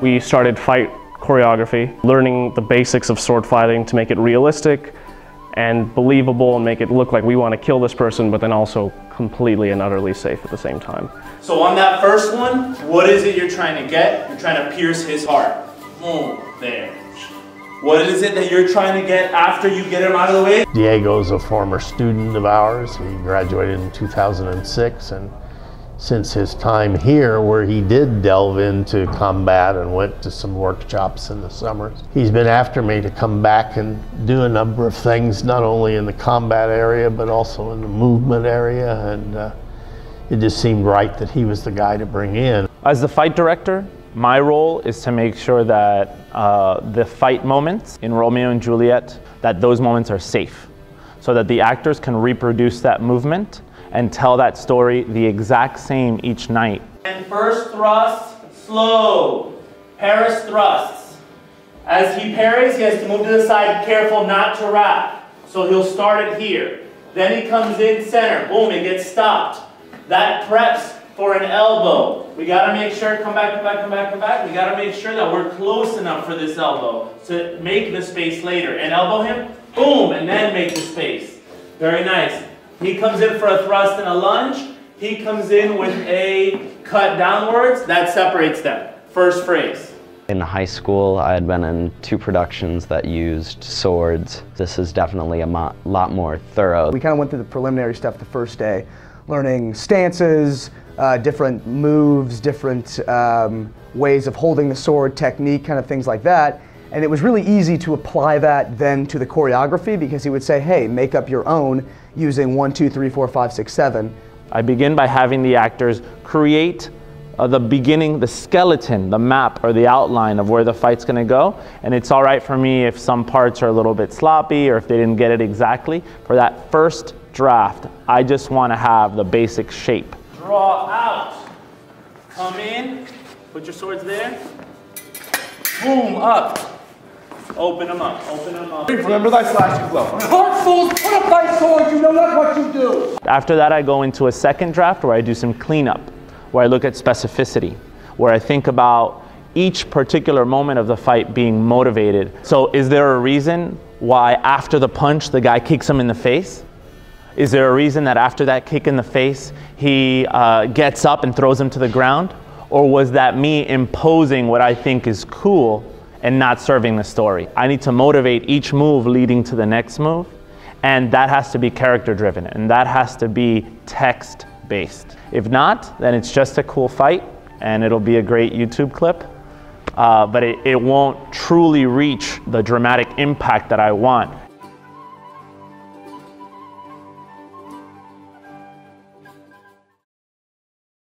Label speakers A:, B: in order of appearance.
A: We started fight choreography, learning the basics of sword fighting to make it realistic and believable and make it look like we want to kill this person, but then also completely and utterly safe at the same time.
B: So on that first one, what is it you're trying to get? You're trying to pierce his heart. Boom, there. What is it that you're trying to get after you get him out of the way?
C: Diego's a former student of ours. He graduated in 2006, and since his time here, where he did delve into combat and went to some workshops in the summers, he's been after me to come back and do a number of things, not only in the combat area, but also in the movement area, and it just seemed right that he was the guy to bring in.
D: As the fight director, my role is to make sure that the fight moments in Romeo and Juliet, that those moments are safe, so that the actors can reproduce that movement and tell that story the exact same each night.
B: And first thrust, slow. Paris thrusts. As he parries, he has to move to the side, careful not to wrap. So he'll start it here. Then he comes in center, boom, it gets stopped. That preps for an elbow. We gotta make sure, come back. We gotta make sure that we're close enough for this elbow to make the space later. And elbow him, boom, and then make the space. Very nice. He comes in for a thrust and a lunge. He comes in with a cut downwards. That separates them. First phrase.
E: In high school, I had been in 2 productions that used swords. This is definitely a lot more thorough.
F: We kind of went through the preliminary stuff the first day, learning stances, different moves, different ways of holding the sword, technique, kind of things like that. And it was really easy to apply that then to the choreography, because he would say, hey, make up your own using 1, 2, 3, 4, 5, 6, 7.
D: I begin by having the actors create the beginning, the skeleton, the map or the outline of where the fight's gonna go. And it's all right for me if some parts are a little bit sloppy or if they didn't get it exactly. For that first draft, I just wanna have the basic shape.
B: Draw out. Come in. Put your swords there. Boom, up. Open them up, open them up.
G: Remember thy slashing blow. Heart fools, put up thy sword, you know not what you do.
D: After that, I go into a second draft where I do some cleanup, where I look at specificity, where I think about each particular moment of the fight being motivated. So is there a reason why after the punch, the guy kicks him in the face? Is there a reason that after that kick in the face, he gets up and throws him to the ground? Or was that me imposing what I think is cool and not serving the story? I need to motivate each move leading to the next move, and that has to be character driven, and that has to be text based. If not, then it's just a cool fight and it'll be a great YouTube clip, but it won't truly reach the dramatic impact that I want.